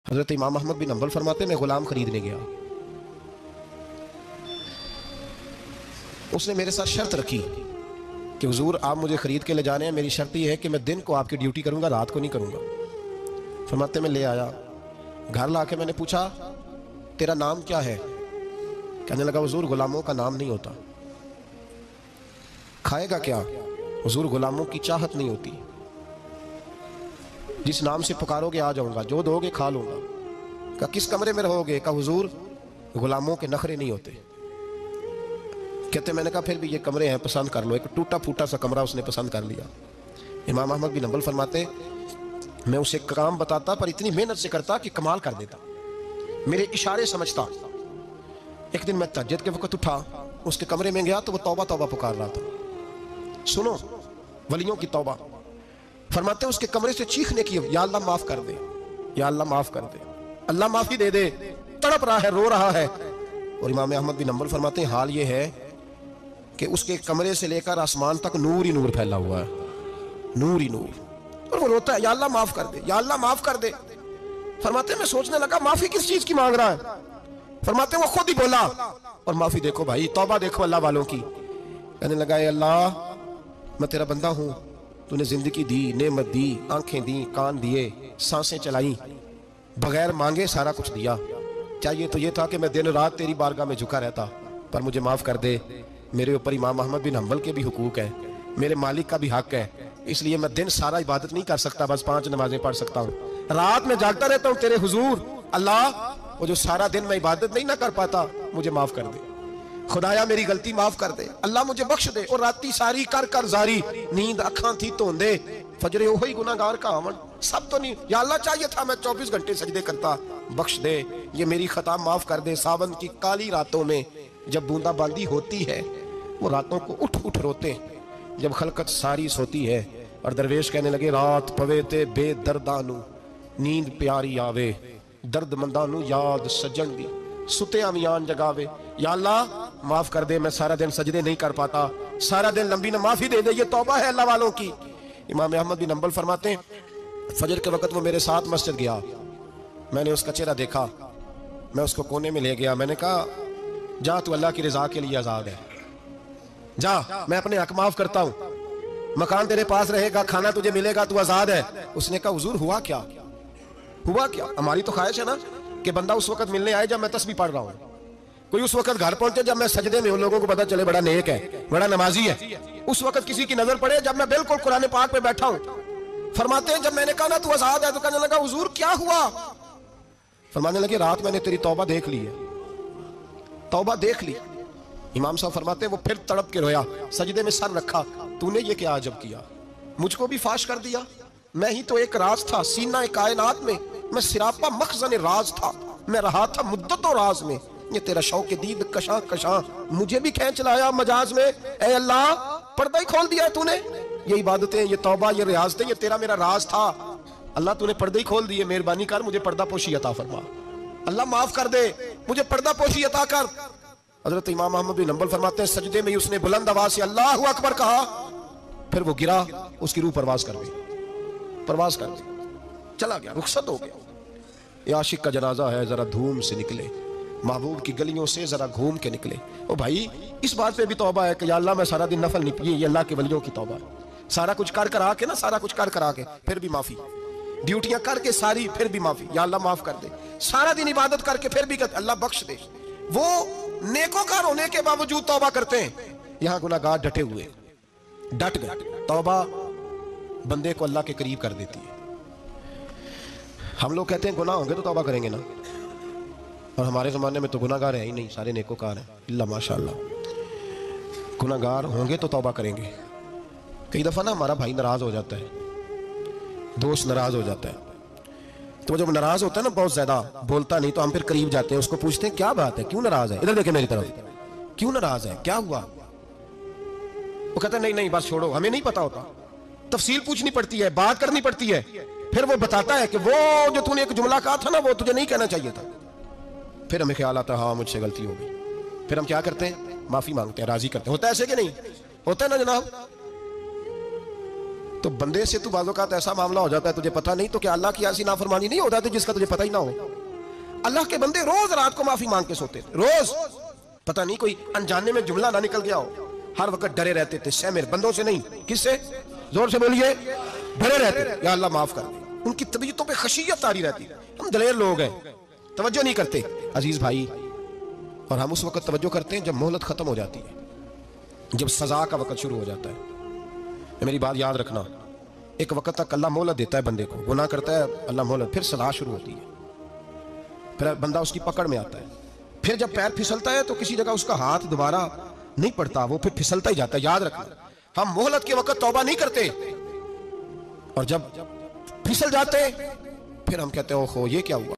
हजरत इमाम अहमद बिन हंबल फरमाते मैं गुलाम खरीदने गया, उसने मेरे साथ शर्त रखी कि हुजूर आप मुझे खरीद के ले जाने हैं, मेरी शर्त यह है कि मैं दिन को आपकी ड्यूटी करूंगा, रात को नहीं करूंगा। फरमाते मैं ले आया, घर ला के मैंने पूछा तेरा नाम क्या है? कहने लगा हुजूर गुलामों का नाम नहीं होता। खाएगा क्या? हुजूर गुलामों की चाहत नहीं होती, जिस नाम से पुकारोगे आ जाऊंगा, जो दोगे खा लूंगा। कहा किस कमरे में रहोगे? कहा हुजूर गुलामों के नखरे नहीं होते। कहते मैंने कहा फिर भी ये कमरे हैं, पसंद कर लो। एक टूटा फूटा सा कमरा उसने पसंद कर लिया। इमाम अहमद बिन हंबल फरमाते मैं उसे काम बताता पर इतनी मेहनत से करता कि कमाल कर देता, मेरे इशारे समझता। एक दिन मैं तहज्जुद के वक्त उठा, उसके कमरे में गया तो वो तौबा तौबा पुकार रहा था। सुनो वलियों की तौबा। फरमाते उसके कमरे से चीखने की, या अल्लाह माफ कर दे, या अल्लाह माफ कर दे, अल्लाह माफी दे दे। तड़प रहा है, रो रहा है। और इमाम अहमद बिन हंबल फरमाते हैं हाल ये है कि उसके कमरे से लेकर आसमान तक नूर ही नूर फैला हुआ है, नूर ही नूर। और वो रोता है या अल्लाह माफ कर दे, या अल्लाह माफ कर दे। फरमाते मैं सोचने लगा माफी किस चीज की मांग रहा है। फरमाते वो खुद ही बोला, और माफी देखो भाई, तौबा देखो अल्लाह वालों की। कहने लगा अल्लाह मैं तेरा बंदा हूं, तूने जिंदगी दी, नेमत दी, आंखें दी, कान दिए, सांसें चलाई, बगैर मांगे सारा कुछ दिया। चाहिए तो ये था कि मैं दिन रात तेरी बारगाह में झुका रहता, पर मुझे माफ कर दे। मेरे ऊपर इमाम अहमद बिन हंबल के भी हुकूक है, मेरे मालिक का भी हक है, इसलिए मैं दिन सारा इबादत नहीं कर सकता, बस 5 नमाजें पढ़ सकता हूँ। रात में जागता रहता हूँ तेरे हुजूर। अल्लाह वो जो सारा दिन मैं इबादत नहीं ना कर पाता, मुझे माफ कर दे। खुदाया मेरी गलती माफ कर दे, अल्लाह मुझे बख्श दे। और राती सारी कर कर जारी, नींद अखा थी धोंदे, फजरे वही गुनाहगार का आवन, सब तो नहीं। या अल्लाह चाहिए था मैं 24 घंटे सजदे करता, बख्श दे, ये मेरी खता माफ कर दे। सावन की काली रातों में जब बूंदाबांदी होती है, वो रातों को उठ उठ रोते हैं, जब खलकत सारी सोती है। और दरवेश कहने लगे रात पवे ते बेदर्दानू, नींद प्यारी आवे, दर्द मंदानू याद सजन दी, सुते अमियान जगावे। या अल्लाह माफ कर दे, मैं सारा दिन सजदे नहीं कर पाता, सारा दिन लंबी न माफी दे दे, ये तौबा है अल्लाह वालों की। इमाम अहमद बिन हंबल फरमाते हैं फजर के वक्त वो मेरे साथ मस्जिद गया, मैंने उसका चेहरा देखा, मैं उसको कोने में ले गया, मैंने कहा जा तू अल्लाह की रजा के लिए आजाद है, जा मैं अपने हक माफ करता हूँ, मकान तेरे पास रहेगा, खाना तुझे मिलेगा, तू आजाद है। उसने कहा हुजूर हुआ क्या, हुआ क्या? हमारी तो ख्वाहिश है ना कि बंदा उस वक्त मिलने आए जब मैं तस्बीह पढ़ रहा हूँ, कोई उस वक्त घर पहुंचे जब मैं सजदे में हूं, लोगों को पता चले बड़ा नेक है, बड़ा नमाजी है। उस वक्त किसी की नजर पड़े जब मैं बिल्कुल कुरान पाक पे बैठा हूं। फरमाते हैं जब मैंने कहा ना तू आजाद है, तो कहने लगा हुजूर क्या हुआ? फरमाने लगे रात मैंने तेरी तौबा देख ली है, तौबा देख ली। इमाम साहब फरमाते हैं वो फिर तड़प के रोया, सजदे में सर रखा, तूने ये क्या अजब किया, मुझको भी फाश कर दिया, मैं ही तो एक राज था सीना कायनात में, मैं सिरापा मखजन राज था, मैं रहा था मुद्दतों राज में, ये तेरा शौक दीद कशा कशा मुझे भी खींच लाया मजाज में। ए अल्लाह पर्दा ही खोल दिया तूने, ये इबादतें, ये तौबा, ये रियाजतें, ये तेरा मेरा राज था, अल्लाह तूने पर्दे ही खोल दिए, मेहरबानी कर मुझे पर्दा पोशी अता फरमा, अल्लाह माफ कर दे, मुझे पर्दा पोशी अता कर। हजरत इमाम अहमद बिन हंबल फरमाते हैं सजदे में उसने बुलंद आवाज से अल्लाहु अकबर कहा, फिर वो गिरा, उसकी रूह परवाज कर गई, परवाज कर गई, चला गया, रुखसत हो गया। ये आशिक का जनाजा है, जरा धूम से निकले, महबूब की गलियों से जरा घूम के निकले। ओ भाई इस बात पे भी तौबा है कि या अल्लाह मैं सारा दिन नफल नहीं पिए, ये अल्लाह के वलियों की तौबा है। सारा कुछ कर करा के ना, सारा कुछ कर करा के फिर भी माफी, ड्यूटियां करके सारी फिर भी माफी, या अल्लाह माफ कर दे। सारा दिन इबादत करके फिर भी अल्लाह बख्श दे। वो नेकोकार होने के बावजूद तौबा करते हैं, यहाँ गुनाहगार डटे हुए, डट गए। तौबा बंदे को अल्लाह के करीब कर देती है। हम लोग कहते हैं गुनाह होंगे तो तौबा करेंगे ना, और हमारे ज़माने में तो गुनाहगार है ही नहीं, सारे नेकोकार हैं, अल्लाह माशाअल्लाह। गुनाहगार होंगे तो तौबा करेंगे। कई दफ़ा ना हमारा भाई नाराज़ हो जाता है, दोस्त नाराज़ हो जाता है, तो जब नाराज़ होता है ना बहुत ज़्यादा, बोलता नहीं, तो हम फिर करीब जाते हैं, उसको पूछते हैं क्या बात है, क्यों नाराज़ है, इधर देखे मेरी तरफ, क्यों नाराज़ है, क्या हुआ? वो कहता है नहीं नहीं बस छोड़ो, हमें नहीं पता होता, तफसील पूछनी पड़ती है, बात करनी पड़ती है। फिर वो बताता है कि वो जो तूने एक जुमला कहा था ना, वो तुझे नहीं कहना चाहिए था। फिर हमें ख्याल आता है हाँ मुझसे गलती हो गई, फिर हम क्या करते हैं, माफी मांगते हैं, राजी करते हैं। होता है ऐसे कि नहीं होता है ना जनाब? तो बंदे से तू बाज़ औक़ात ऐसा मामला हो जाता है तुझे पता नहीं, तो क्या अल्लाह की ऐसी नाफरमानी नहीं हो जाती जिसका तुझे पता ही ना हो? अल्लाह के बंदे रोज रात को माफी मांग के सोते, रोज। पता नहीं कोई अनजाने में जुमला ना निकल गया हो, हर वक्त डरे रहते थे। सहमेर बंदों से नहीं, किससे? जोर से बोलिए। डरे रहते, या अल्लाह माफ कर दे। उनकी तबीयतों पे खशियत तारी रहती। हम दलेर लोग हैं, तवज्जो नहीं करते अजीज भाई। और हम उस वक्त तवज्जो करते हैं जब मोहलत खत्म हो जाती है, जब सजा का वक्त शुरू हो जाता है। मेरी बात याद रखना, एक वक्त तक अल्लाह मोहलत देता है बंदे को, गुनाह करता है अल्लाह मोहलत, फिर सजा शुरू होती है, फिर बंदा उसकी पकड़ में आता है। फिर जब पैर फिसलता है तो किसी जगह उसका हाथ दोबारा नहीं पड़ता, वो फिर फिसलता ही जाता है। याद रखना, हम मोहलत के वक्त तौबा नहीं करते, और जब फिसल जाते फिर हम कहते हैं ओहो ये क्या हुआ।